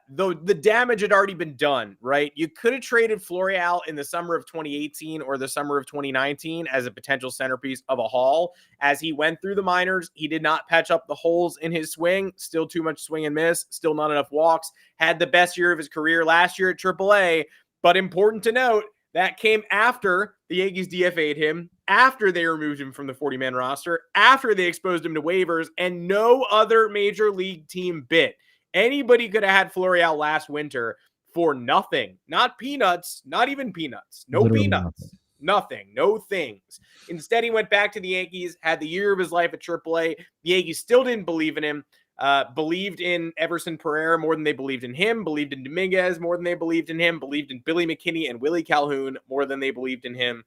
though the damage had already been done, right? You could have traded Florial in the summer of 2018 or the summer of 2019 as a potential centerpiece of a haul. As he went through the minors, he did not patch up the holes in his swing. Still too much swing and miss. Still not enough walks. Had the best year of his career last year at AAA. But important to note, that came after the Yankees DFA'd him, after they removed him from the 40-man roster, after they exposed him to waivers, and no other major league team bit. Anybody could have had Florial last winter for nothing. Not peanuts, not even peanuts. No Literally peanuts. Nothing. No things. Instead, he went back to the Yankees, had the year of his life at AAA. The Yankees still didn't believe in him. Believed in Everson Pereira more than they believed in him. Believed in Dominguez more than they believed in him. Believed in Billy McKinney and Willie Calhoun more than they believed in him.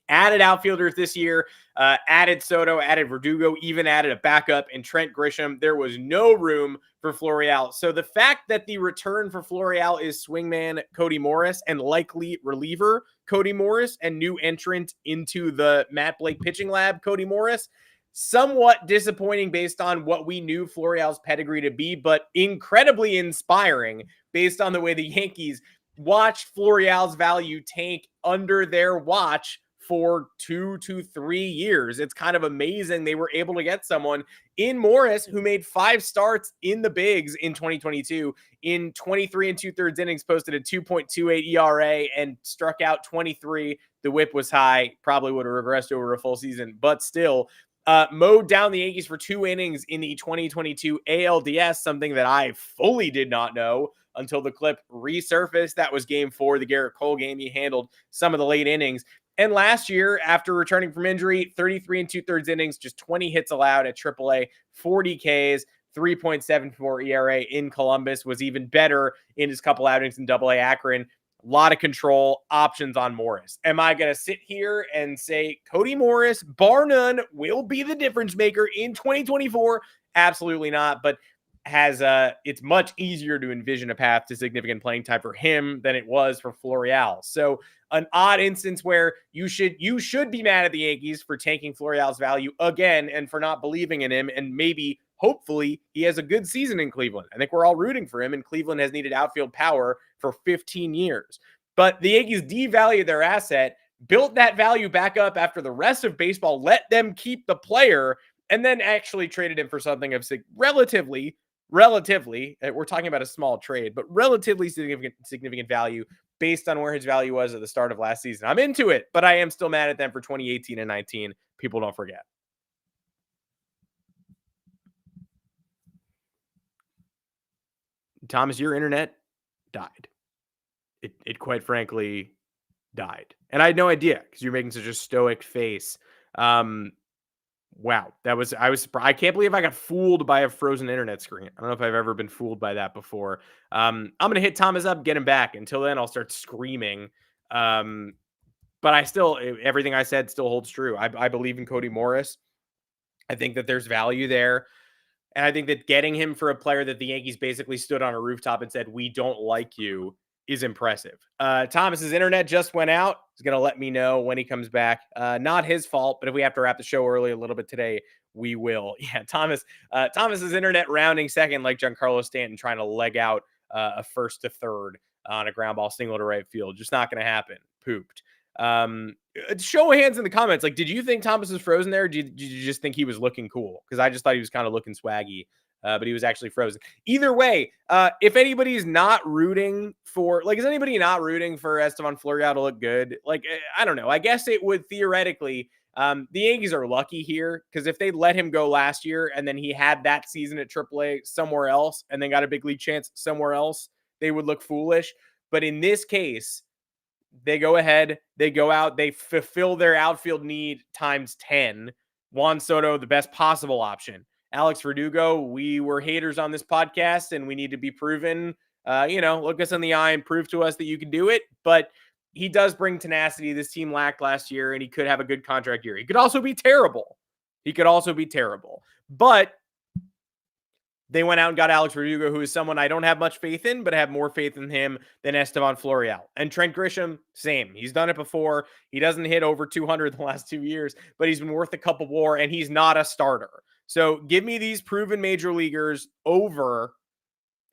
Added outfielders this year, added Soto, added Verdugo, even added a backup in Trent Grisham. There was no room for Florial. So the fact that the return for Florial is swingman Cody Morris and likely reliever Cody Morris and new entrant into the Matt Blake pitching lab Cody Morris, somewhat disappointing based on what we knew Florial's pedigree to be, but incredibly inspiring based on the way the Yankees watched Florial's value tank under their watch for 2 to 3 years. It's kind of amazing they were able to get someone in Morris who made 5 starts in the bigs in 2022. In 23 2/3 innings, posted a 2.28 ERA and struck out 23. The whip was high, probably would have regressed over a full season, but still mowed down the Yankees for 2 innings in the 2022 ALDS, something that I fully did not know until the clip resurfaced. That was game 4, the Garrett Cole game. He handled some of the late innings. And last year, after returning from injury, 33 2/3 innings, just 20 hits allowed at AAA, 40 Ks, 3.74 ERA in Columbus, was even better in his couple outings in AA Akron. A lot of control, options on Morris. Am I going to sit here and say Cody Morris, bar none, will be the difference maker in 2024? Absolutely not. But it's much easier to envision a path to significant playing time for him than it was for Florial. So an odd instance where you should be mad at the Yankees for tanking Florial's value again and for not believing in him and maybe hopefully he has a good season in Cleveland. I think we're all rooting for him, and Cleveland has needed outfield power for 15 years. But the Yankees devalued their asset, built that value back up after the rest of baseball let them keep the player, and then actually traded him for something of relatively, we're talking about a small trade, but relatively significant value based on where his value was at the start of last season. I'm into it, but I am still mad at them for 2018 and 19. People don't forget. Thomas, your internet died. It quite frankly died. And I had no idea because you're making such a stoic face. Wow. I was surprised. I can't believe I got fooled by a frozen internet screen. I don't know if I've ever been fooled by that before. I'm going to hit Thomas up, get him back. Until then, I'll start screaming. But everything I said still holds true. I believe in Cody Morris. I think that there's value there. And I think that getting him for a player that the Yankees basically stood on a rooftop and said, we don't like you, is impressive. Thomas's internet just went out. He's going to let me know when he comes back. Not his fault, but if we have to wrap the show early a little bit today, we will. Yeah, Thomas's internet rounding second like Giancarlo Stanton trying to leg out a first to third on a ground ball single to right field. Just not going to happen. Pooped. Show of hands in the comments. Like, did you think Thomas was frozen there? Or did you just think he was looking cool? Because I just thought he was kind of looking swaggy, but he was actually frozen. Either way, if anybody's not rooting for, is anybody not rooting for Estevan Florial to look good? I don't know. I guess it would theoretically. The Yankees are lucky here because if they let him go last year and then he had that season at AAA somewhere else and then got a big league chance somewhere else, they would look foolish. But in this case, they go ahead, they go out, they fulfill their outfield need times 10. Juan Soto, the best possible option. Alex Verdugo, we were haters on this podcast and we need to be proven, look us in the eye and prove to us that you can do it. But he does bring tenacity. This team lacked last year and he could have a good contract year. He could also be terrible. But they went out and got Alex Verdugo, who is someone I don't have much faith in, but I have more faith in him than Estevan Florial. And Trent Grisham, same. He's done it before. He doesn't hit over 200 the last 2 years, but he's been worth a couple more, and he's not a starter. So give me these proven major leaguers over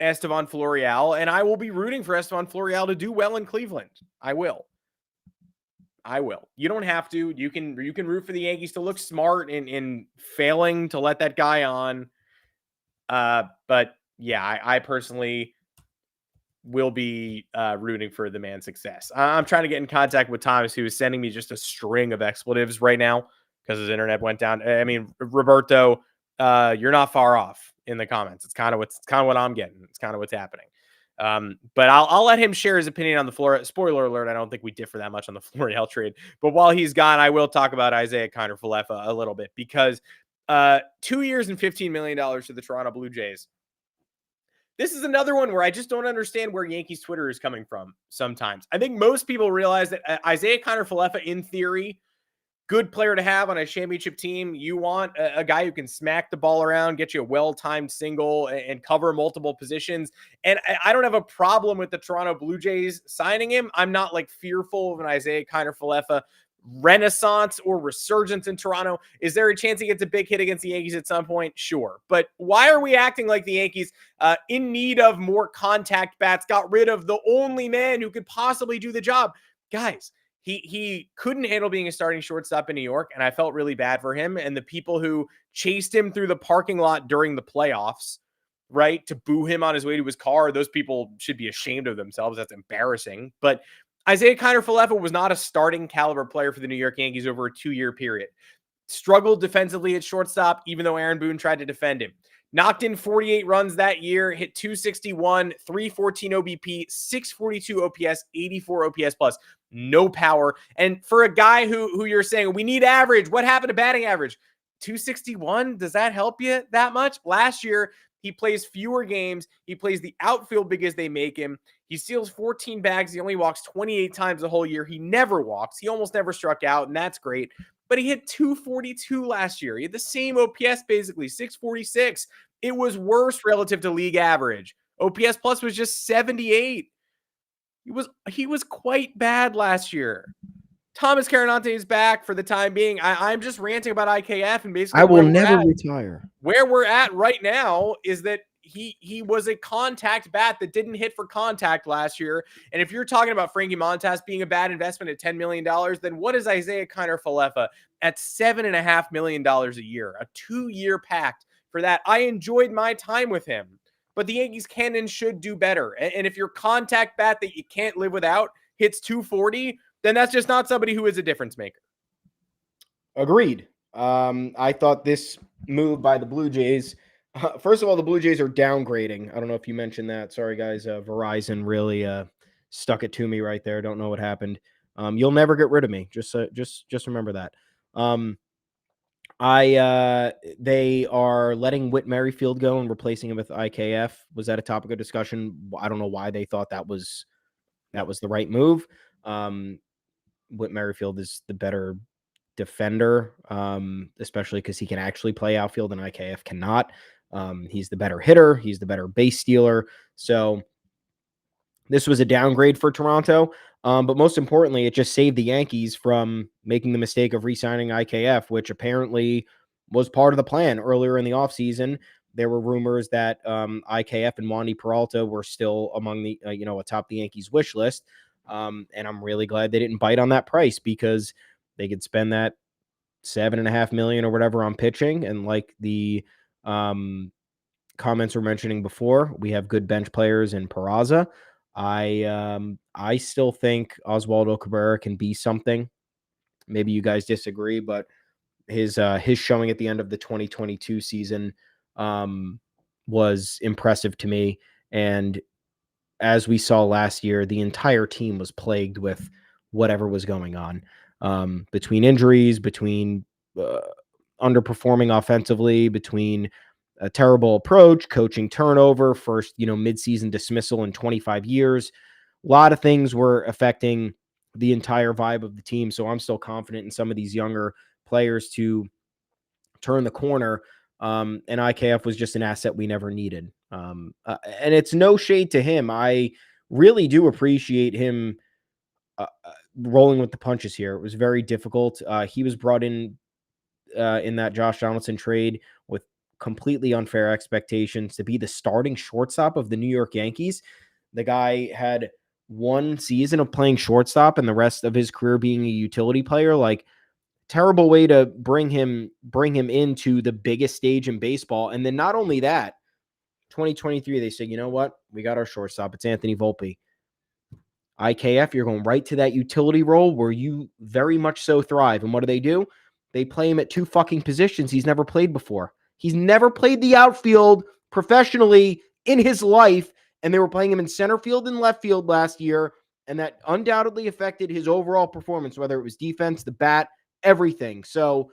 Estevan Florial, and I will be rooting for Estevan Florial to do well in Cleveland. I will. You don't have to. You can root for the Yankees to look smart in failing to let that guy on. But yeah, I personally will be rooting for the man's success. I'm trying to get in contact with Thomas, who is sending me just a string of expletives right now because his internet went down. I mean, Roberto, you're not far off in the comments. It's kind of what I'm getting. It's kind of what's happening. But I'll let him share his opinion on the Florial. Spoiler alert, I don't think we differ that much on the Florial trade. But while he's gone, I will talk about Isiah Kiner-Falefa a little bit because 2 years and $15 million to the Toronto Blue Jays. This is another one where I just don't understand where Yankees Twitter is coming from sometimes. I think most people realize that Isiah Kiner-Falefa, in theory, good player to have on a championship team. You want a guy who can smack the ball around, get you a well-timed single, and cover multiple positions. And I don't have a problem with the Toronto Blue Jays signing him. I'm not fearful of an Isiah Kiner-Falefa renaissance or resurgence in Toronto. Is there a chance he gets a big hit against the Yankees at some point? Sure. But why are we acting like the Yankees, in need of more contact bats, got rid of the only man who could possibly do the job? Guys, he couldn't handle being a starting shortstop in New York, and I felt really bad for him. And the people who chased him through the parking lot during the playoffs, right, to boo him on his way to his car, those people should be ashamed of themselves. That's embarrassing. But Isiah Kiner-Falefa was not a starting caliber player for the New York Yankees over a 2-year period. Struggled defensively at shortstop, even though Aaron Boone tried to defend him. Knocked in 48 runs that year, hit 261, 314 OBP, 642 OPS, 84 OPS plus. No power. And for a guy who you're saying, we need average, what happened to batting average? 261? Does that help you that much? Last year, he plays fewer games. He plays the outfield because they make him. He steals 14 bags. He only walks 28 times the whole year. He never walks. He almost never struck out, and that's great. But he hit 242 last year. He had the same OPS, basically, 646. It was worse relative to league average. OPS plus was just 78. He was quite bad last year. Thomas Carannante is back for the time being. I'm just ranting about IKF and basically I will never retire. Where we're at right now is that he was a contact bat that didn't hit for contact last year. And if you're talking about Frankie Montas being a bad investment at $10 million, then what is Isiah Kiner-Falefa at $7.5 million a year? A 2-year pact for that. I enjoyed my time with him, but the Yankees can and should do better. And if your contact bat that you can't live without hits 240, then that's just not somebody who is a difference maker. Agreed. I thought this move by the Blue Jays, first of all, the Blue Jays are downgrading. I don't know if you mentioned that. Sorry, guys. Verizon really stuck it to me right there. Don't know what happened. You'll never get rid of me. Just remember that. They are letting Whit Merrifield go and replacing him with IKF. Was that a topic of discussion? I don't know why they thought that was the right move. Whit Merrifield is the better defender, especially because he can actually play outfield and IKF cannot. He's the better hitter. He's the better base stealer. So this was a downgrade for Toronto. But most importantly, it just saved the Yankees from making the mistake of re-signing IKF, which apparently was part of the plan earlier in the offseason. There were rumors that IKF and Wandy Peralta were still among the, atop the Yankees wish list. And I'm really glad they didn't bite on that price because they could spend that $7.5 million or whatever on pitching. And like the comments were mentioning before, we have good bench players in Peraza. I still think Oswaldo Cabrera can be something. Maybe you guys disagree, but his showing at the end of the 2022 season was impressive to me. And as we saw last year, the entire team was plagued with whatever was going on, between injuries, between underperforming offensively, between a terrible approach, coaching turnover, first, midseason dismissal in 25 years. A lot of things were affecting the entire vibe of the team. So I'm still confident in some of these younger players to turn the corner. And IKF was just an asset we never needed. And it's no shade to him. I really do appreciate him rolling with the punches here. It was very difficult. He was brought in that Josh Donaldson trade with completely unfair expectations to be the starting shortstop of the New York Yankees. The guy had one season of playing shortstop and the rest of his career being a utility player. Like, terrible way to bring him into the biggest stage in baseball. And then not only that, 2023, they said, you know what? We got our shortstop. It's Anthony Volpe. IKF, you're going right to that utility role where you very much so thrive. And what do? They play him at 2 fucking positions he's never played before. He's never played the outfield professionally in his life, and they were playing him in center field and left field last year, and that undoubtedly affected his overall performance, whether it was defense, the bat, everything. So,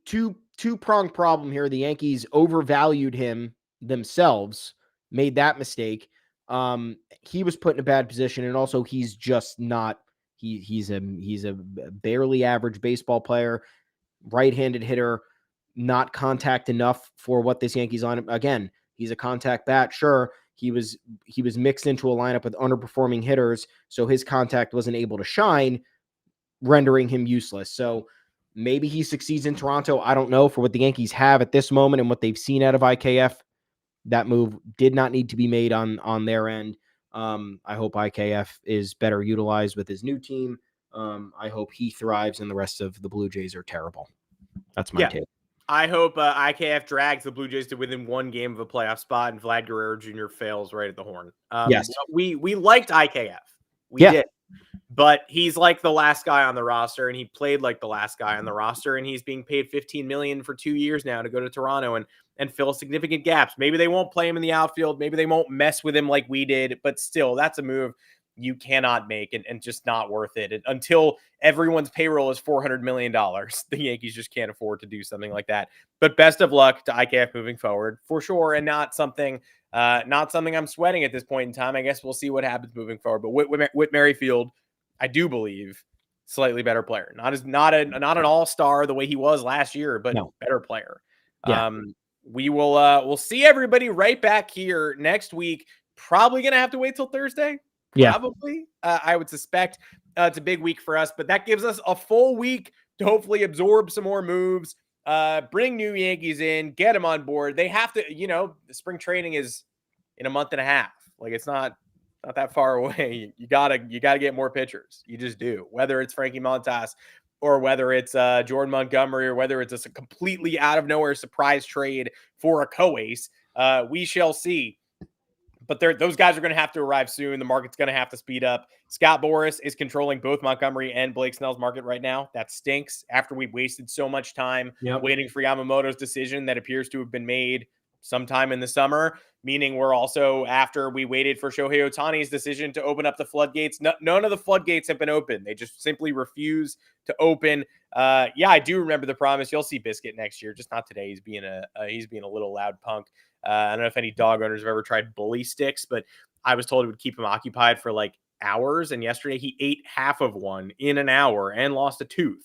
two-pronged problem here. The Yankees overvalued him themselves, made that mistake. He was put in a bad position, and also he's just not. He's a barely average baseball player, right-handed hitter, not contact enough for what this Yankees lineup. Again, he's a contact bat. Sure, he was mixed into a lineup with underperforming hitters, so his contact wasn't able to shine, rendering him useless. So maybe he succeeds in Toronto. I don't know. For what the Yankees have at this moment and what they've seen out of IKF, that move did not need to be made on their end. I hope IKF is better utilized with his new team. I hope he thrives and the rest of the Blue Jays are terrible. That's my take. I hope IKF drags the Blue Jays to within 1 game of a playoff spot and Vlad Guerrero Jr. fails right at the horn. Yes. We liked IKF. We did. But he's like the last guy on the roster, and he played like the last guy on the roster, and he's being paid $15 million for 2 years now to go to Toronto and fill significant gaps. Maybe they won't play him in the outfield. Maybe they won't mess with him like we did, but still, that's a move you cannot make and just not worth it. And until everyone's payroll is $400 million, the Yankees just can't afford to do something like that. But best of luck to IKF moving forward for sure, and not something I'm sweating at this point in time. I guess we'll see what happens moving forward. But Whit Merrifield, I do believe, slightly better player. Not an all-star the way he was last year, but better player. Yeah. We'll see everybody right back here next week. Probably gonna have to wait till Thursday. Probably. I would suspect it's a big week for us, but that gives us a full week to hopefully absorb some more moves, bring new Yankees in, get them on board. They have to, the spring training is in a month and a half. Like, it's not that far away. You gotta get more pitchers. You just do. Whether it's Frankie Montas or whether it's Jordan Montgomery or whether it's a completely out of nowhere surprise trade for a co-ace, we shall see. But those guys are going to have to arrive soon. The market's going to have to speed up. Scott Boras is controlling both Montgomery and Blake Snell's market right now. That stinks after we've wasted so much time waiting for Yamamoto's decision that appears to have been made sometime in the summer, meaning we're also after we waited for Shohei Ohtani's decision to open up the floodgates. None of the floodgates have been open. They just simply refuse to open. I do remember the promise. You'll see Biscuit next year, just not today. He's being a little loud punk. I don't know if any dog owners have ever tried bully sticks, but I was told it would keep him occupied for like hours. And yesterday he ate half of one in an hour and lost a tooth.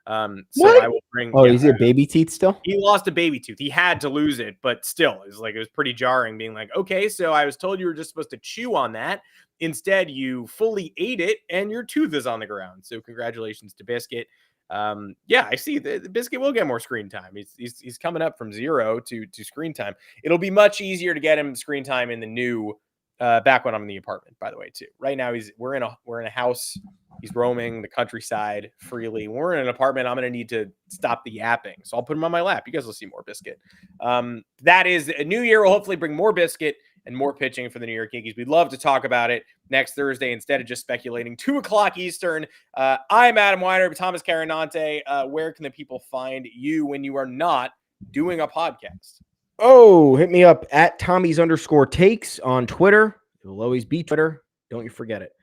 So what? I will bring. Oh, is it baby teeth still? He lost a baby tooth. He had to lose it, but still, it was pretty jarring being like, okay, so I was told you were just supposed to chew on that. Instead, you fully ate it and your tooth is on the ground. So congratulations to Biscuit. I see the Biscuit will get more screen time. He's coming up from 0 to screen time. It'll be much easier to get him screen time in the new back when I'm in the apartment, by the way, too. Right now we're in a house. He's roaming the countryside freely. When we're in an apartment, I'm going to need to stop the yapping. So I'll put him on my lap. You guys will see more Biscuit. That is a new year. Will hopefully bring more Biscuit and more pitching for the New York Yankees. We'd love to talk about it next Thursday instead of just speculating. 2:00 Eastern. I'm Adam Weiner, Thomas Carinante. Where can the people find you when you are not doing a podcast? Oh, hit me up at Tommy's_takes on Twitter. It will always be Twitter. Don't you forget it.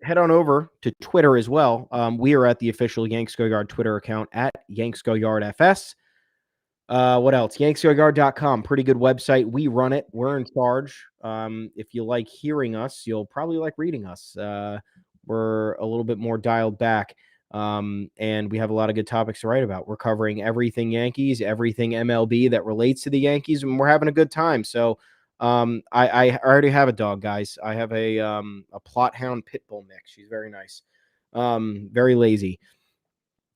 Head on over to Twitter as well. We are at the official Yanks Go Yard Twitter account at Yanks Go Yard FS. What else? yanksgoyard.com. Pretty good website. We run it. We're in charge. If you like hearing us, you'll probably like reading us. We're a little bit more dialed back. And we have a lot of good topics to write about. We're covering everything Yankees, everything MLB that relates to the Yankees, and we're having a good time. So I already have a dog, guys. I have a Plot Hound Pit Bull mix. She's very nice. Very lazy.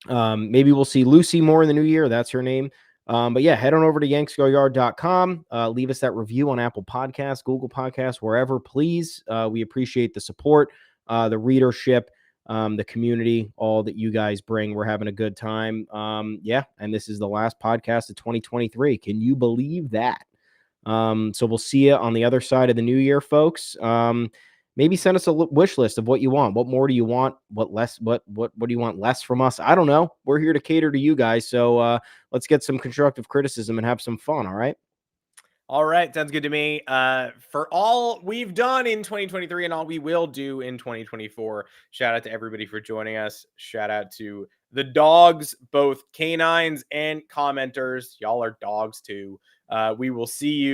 Maybe we'll see Lucy more in the new year. That's her name. But yeah, head on over to yanksgoyard.com. Leave us that review on Apple Podcasts, Google Podcasts, wherever, please. We appreciate the support, the readership, the community, all that you guys bring. We're having a good time. And this is the last podcast of 2023. Can you believe that? So we'll see you on the other side of the new year, folks. Maybe send us a wish list of what you want. What more do you want? What less? What do you want less from us? I don't know. We're here to cater to you guys. So let's get some constructive criticism and have some fun. All right. All right. Sounds good to me. For all we've done in 2023 and all we will do in 2024, shout out to everybody for joining us. Shout out to the dogs, both canines and commenters. Y'all are dogs too. We will see you.